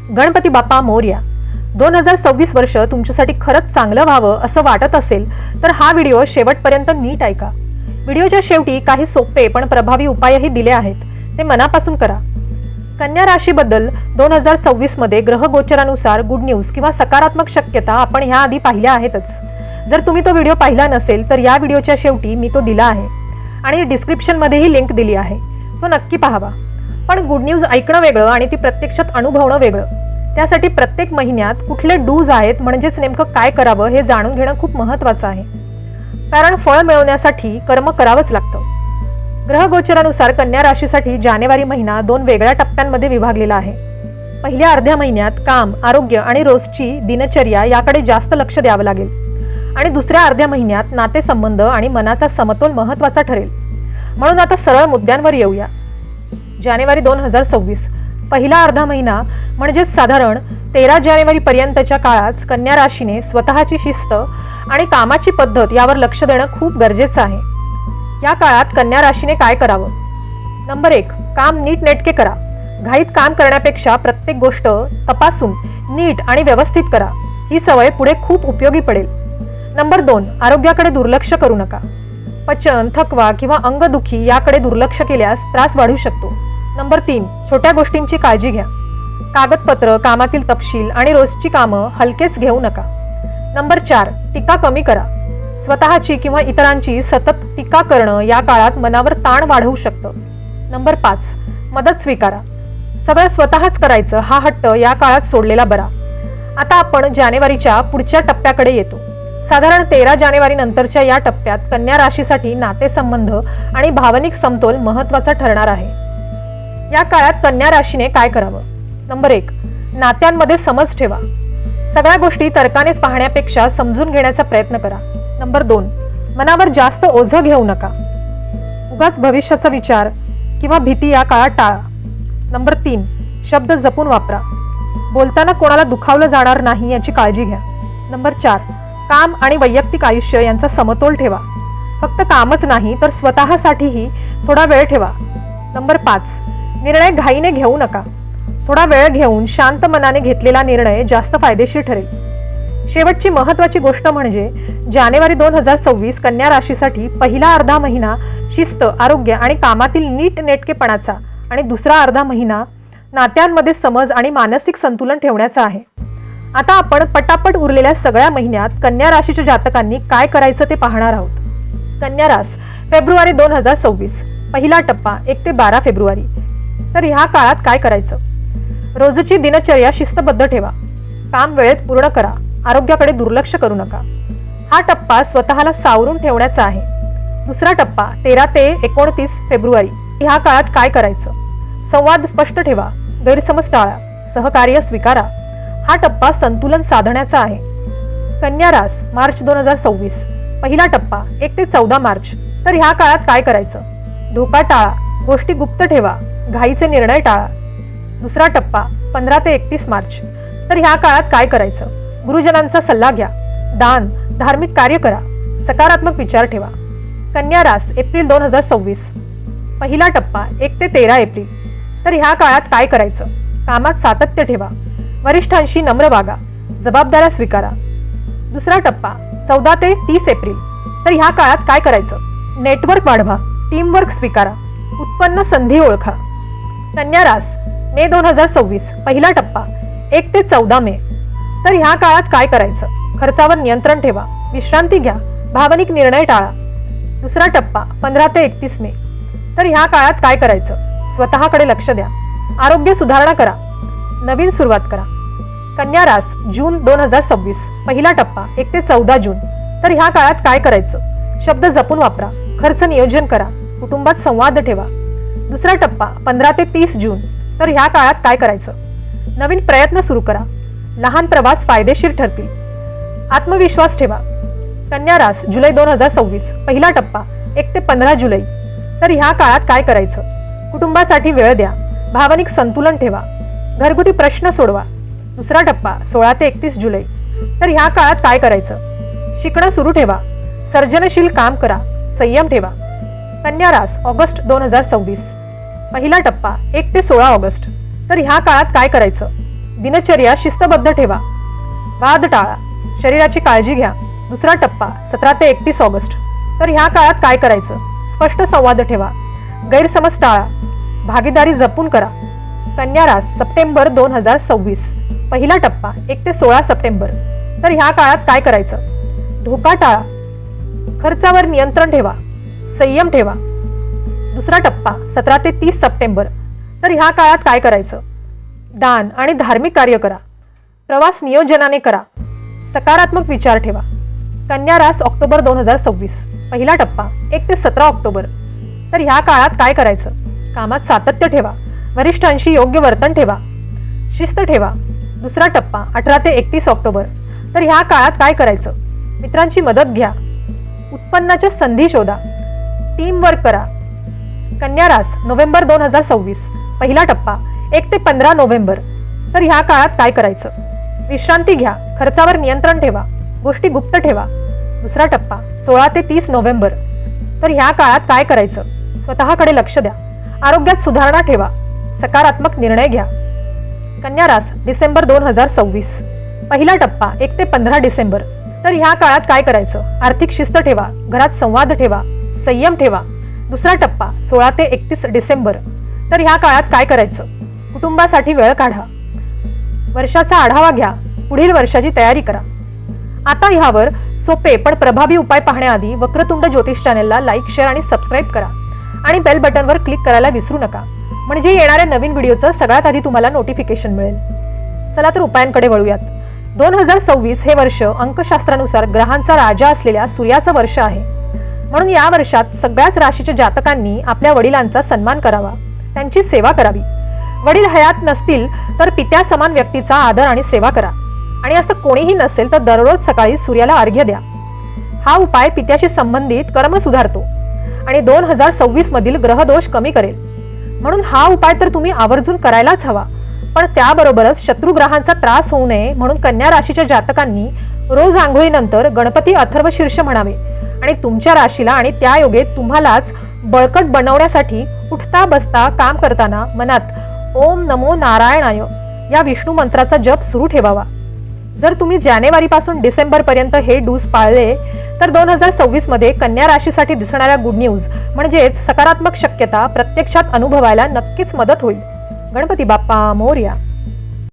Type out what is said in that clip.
गणपती बाप्पा मोरया. 2026 वर्ष तुमच्यासाठी खरंच चांगलं व्हावं असं वाटत असेल तर हा व्हिडिओ शेवटपर्यंत नीट ऐका. व्हिडिओच्या शेवटी काही सोपे पण प्रभावी उपायही दिले आहेत, ते मनापासून करा. कन्या राशीबद्दल 2026 मध्ये ग्रह गोचरानुसार गुड न्यूज किंवा सकारात्मक शक्यता आपण ह्या आधी पाहिल्या आहेतच. जर तुम्ही तो व्हिडिओ पाहिला नसेल तर या व्हिडिओच्या शेवटी मी तो दिला आहे आणि डिस्क्रिप्शन मध्येही लिंक दिली आहे, तो नक्की पाहावा. पण गुड न्यूज ऐकणं वेगळं आणि ती प्रत्यक्षात अनुभवणं वेगळं. त्यासाठी प्रत्येक महिन्यात कुठले डूज आहेत, म्हणजेच नेमकं काय करावं हे जाणून घेणं खूप महत्त्वाचं आहे. कारण फळ मिळवण्यासाठी कर्म करावंच लागतं. ग्रह गोचरानुसार कन्या राशीसाठी जानेवारी महिना 2 वेगळ्या टप्प्यांमध्ये विभागलेला आहे. पहिल्या अर्ध्या महिन्यात काम, आरोग्य आणि रोजची दिनचर्या याकडे जास्त लक्ष द्यावं लागेल आणि दुसऱ्या अर्ध्या महिन्यात नातेसंबंध आणि मनाचा समतोल महत्त्वाचा ठरेल. म्हणून आता सरळ मुद्द्यांवर येऊया. जानेवारी 2026 पहिला अर्धा महिना म्हणजेच साधारण 13 जानेवारी पर्यंतच्या काळात कन्या राशीने स्वतःची शिस्त आणि कामाची पद्धत यावर लक्ष देणं खूप गरजेचं आहे. या काळात कन्या राशीने काय करावं? नंबर 1, काम नीटनेटके करा. घाईत काम करण्यापेक्षा प्रत्येक गोष्ट तपासून नीट आणि व्यवस्थित करा. ही सवय पुढे खूप उपयोगी पडेल. नंबर 2, आरोग्याकडे दुर्लक्ष करू नका. पचन, थकवा किंवा अंगदुखी याकडे दुर्लक्ष केल्यास त्रास वाढू शकतो. नंबर 3, छोट्या गोष्टींची काळजी घ्या. कागदपत्र, कामातील तपशील आणि रोजची कामं हलकेच घेऊ नका. नंबर 4, टीका कमी करा. स्वतःची किंवा इतरांची सतत टीका करणं या काळात मनावर ताण वाढवू शकतं. नंबर 5, मदत स्वीकारा. सगळं स्वतःच करायचं हा हट्ट या काळात सोडलेला बरा. आता आपण जानेवारीच्या पुढच्या टप्प्याकडे येतो. साधारण 13 जानेवारी नंतरच्या या टप्प्यात कन्या राशीसाठी नातेसंबंध आणि भावनिक समतोल महत्त्वाचा ठरणार आहे. या काळात कन्या राशीने काय करावं? नंबर 1, नात्यांमध्ये समज ठेवा. सगळ्या गोष्टी तर्कानेच पाहण्यापेक्षा समजून घेण्याचा प्रयत्न करा. नंबर 2, मनावर जास्त ओझं घेऊ नका. उगाच भविष्याचा विचार किंवा भीती या काळात टाळा. नंबर 3, शब्द जपून वापरा. बोलताना कोणाला दुखावलं जाणार नाही याची काळजी घ्या. नंबर 4, काम आणि वैयक्तिक आयुष्य यांचा समतोल ठेवा. फक्त कामच नाही तर स्वतःसाठीही थोडा वेळ ठेवा. नंबर 5, निर्णय घाईने घेऊ नका. थोडा वेळ घेऊन शांत मनाने घेतलेला निर्णय जास्त फायदेशीर ठरेल. शेवटची महत्त्वाची गोष्ट म्हणजे जानेवारी 2026 कन्या राशीसाठी पहिला अर्धा महिना शिस्त, आरोग्य आणि कामातील नीटनेटकेपणाचा आणि दुसरा अर्धा महिना नात्यांमध्ये समज आणि मानसिक संतुलन ठेवण्याचा आहे. आता आपण पटापट उरलेल्या सगळ्या महिन्यात कन्या राशीच्या जातकांनी काय करायचं ते पाहणार आहोत. कन्या रास फेब्रुवारी 2026 पहिला टप्पा 1 ते 12 फेब्रुवारी. तर ह्या काळात काय करायचं? रोजची दिनचर्या शिस्तबद्ध ठेवा. काम वेळेत पूर्ण करा. आरोग्याकडे दुर्लक्ष करू नका. हा टप्पा स्वतःला सावरून ठेवण्याचा आहे. दुसरा टप्पा 13 ते 29 फेब्रुवारी. ह्या काळात काय करायचं? संवाद स्पष्ट ठेवा. गैरसमज टाळा. सहकार्य स्वीकारा. हा टप्पा संतुलन साधण्याचा आहे. कन्या रास मार्च 2026 पहिला टप्पा 1 ते 14 मार्च. तर ह्या काळात काय करायचं? धोका टाळा. गोष्टी गुप्त ठेवा. घाईचे निर्णय टाळा. दुसरा टप्पा 15 ते 31 मार्च. तर ह्या काळात काय करायचं? गुरुजनांचा सल्ला घ्या. दान, धार्मिक कार्य करा. सकारात्मक विचार ठेवा. कन्या रास एप्रिल 2026 पहिला टप्पा 1 ते 13 एप्रिल. तर ह्या काळात काय करायचं? कामात सातत्य ठेवा. वरिष्ठांशी नम्र वागा. जबाबदाऱ्या स्वीकारा. दुसरा टप्पा 14 ते 30 एप्रिल. तर ह्या काळात काय करायचं? नेटवर्क वाढवा. टीमवर्क स्वीकारा. उत्पन्न संधी ओळखा. कन्या रास मे 2026 पहिला टप्पा 1 ते 14 मे. तर ह्या काळात काय करायचं? खर्चावर नियंत्रण ठेवा. विश्रांती घ्या. भावनिक निर्णय टाळा. दुसरा टप्पा 15 ते 31 मे. तर ह्या काळात काय करायचं? स्वतःकडे लक्ष द्या. आरोग्य सुधारणा करा. नवीन सुरुवात करा. कन्या रास जून 2026 पहिला टप्पा 1 ते 14 जून. तर ह्या काळात काय करायचं? शब्द जपून वापरा. खर्च नियोजन करा. कुटुंबात संवाद ठेवा. दुसरा टप्पा 15 ते 30 जून. तर ह्या काळात काय करायचं? नवीन प्रयत्न सुरू करा. लहान प्रवास फायदेशीर ठरतील. आत्मविश्वास ठेवा. कन्या रास जुलै 2026 पहिला टप्पा 1 ते 15 जुलै. तर ह्या काळात काय करायचं? कुटुंबासाठी वेळ द्या. भावनिक संतुलन ठेवा. घरगुती प्रश्न सोडवा. दुसरा टप्पा 16 ते 31 जुलै. तर ह्या काळात काय करायचं? शिकणं सुरू ठेवा. सर्जनशील काम करा. संयम ठेवा. कन्या रास ऑगस्ट 2026 पहिला टप्पा 1 ते 16 ऑगस्ट. तर ह्या काळात काय करायचं? दिनचर्या शिस्तबद्ध ठेवा. वाद टाळा. शरीराची काळजी घ्या. दुसरा टप्पा 17 ते 31 ऑगस्ट. तर ह्या काळात काय करायचं? स्पष्ट संवाद ठेवा. गैरसमज टाळा. भागीदारी जपून करा. कन्या रास सप्टेंबर 2026. पहिला टप्पा 1 ते 16 सप्टेंबर. तर ह्या काळात काय करायचं? धोका टाळा. खर्चावर नियंत्रण ठेवा. संयम ठेवा. दुसरा टप्पा 17 ते 30 सप्टेंबर. तर ह्या काळात काय करायचं? दान आणि धार्मिक कार्य करा. प्रवास नियोजनाने करा. सकारात्मक विचार ठेवा. कन्या रास ऑक्टोबर 2026. पहिला टप्पा 1 ते 17 ऑक्टोबर. तर ह्या काळात काय करायचं? कामात सातत्य ठेवा. वरिष्ठांशी योग्य वर्तन ठेवा. शिस्त ठेवा. दुसरा टप्पा 18 ते 31 ऑक्टोबर. तर ह्या काळात काय करायचं? मित्रांची मदत घ्या. उत्पन्नाच्या संधी शोधा. टीम वर्क करा. कन्या रास नोव्हेंबर 2026. पहिला टप्पा 1 ते 15 नोव्हेंबर. तर ह्या काळात काय करायचं? विश्रांती घ्या. खर्चावर नियंत्रण ठेवा. गोष्टी गुप्त ठेवा. दुसरा टप्पा 16 ते 30 नोव्हेंबर. तर ह्या काळात काय करायचं? स्वतःकडे लक्ष द्या. आरोग्यात सुधारणा ठेवा. सकारात्मक निर्णय घ्या. कन्या रास डिसेंबर 2026. पहिला टप्पा 1 ते 15 डिसेंबर. तर ह्या काळात काय करायचं? आर्थिक शिस्त ठेवा. घरात संवाद ठेवा. संयम ठेवा. दुसरा टप्पा 16 ते 31 डिसेंबर. तर ह्या काळात काय करायचं? कुटुंबासाठी वेळ काढा. वर्षाचा आढावा घ्या. पुढील वर्षाची तयारी करा. आता ह्यावर सोपे पण प्रभावी उपाय पाहण्याआधी वक्रतुंड ज्योतिष चॅनलला लाईक, शेअर आणि सबस्क्राईब करा आणि बेल बटनवर क्लिक करायला विसरू नका, म्हणजे येणाऱ्या नवीन व्हिडिओचं सगळ्यात आधी तुम्हाला नोटिफिकेशन मिळेल. चला तर उपायांकडे वळूयात. 2026 हे वर्ष अंकशास्त्रानुसार ग्रहांचा राजा असलेल्या सूर्याचं वर्ष आहे. म्हणून या वर्षात सगळ्याच राशीच्या जातकांनी आपल्या वडिलांचा सन्मान करावा, त्यांची सेवा करावी. वडील हयात नसतील तर पित्या समान व्यक्तीचा आदर आणि सेवा करा. आणि असं कोणीही नसेल तर दररोज सकाळी सूर्याला अर्घ्य द्या. हा उपाय पित्याशी संबंधित कर्म सुधारतो आणि 2026 मधील ग्रहदोष कमी करेल. म्हणून हा उपाय तर तुम्ही आवर्जून करायलाच हवा. पण त्याबरोबरच शत्रुग्रहांचा त्रास होऊ नये म्हणून कन्या राशीच्या जातकांनी रोज आंघोळीनंतर गणपती अथर्वशीर्ष म्हणावे आणि तुमच्या राशीला आणि त्या योगे तुम्हालाच बळकट बनवण्यासाठी उठता बसता काम करताना मनात ओम नमो नारायणाय या विष्णू मंत्राचा जप सुरू ठेवावा. जर तुम्ही जानेवारीपासून डिसेंबरपर्यंत हे डूज पाळले तर 2026 मध्ये कन्या राशीसाठी दिसणाऱ्या गुड न्यूज म्हणजेच सकारात्मक शक्यता प्रत्यक्षात अनुभवायला नक्कीच मदत होईल. गणपती बाप्पा मोरया.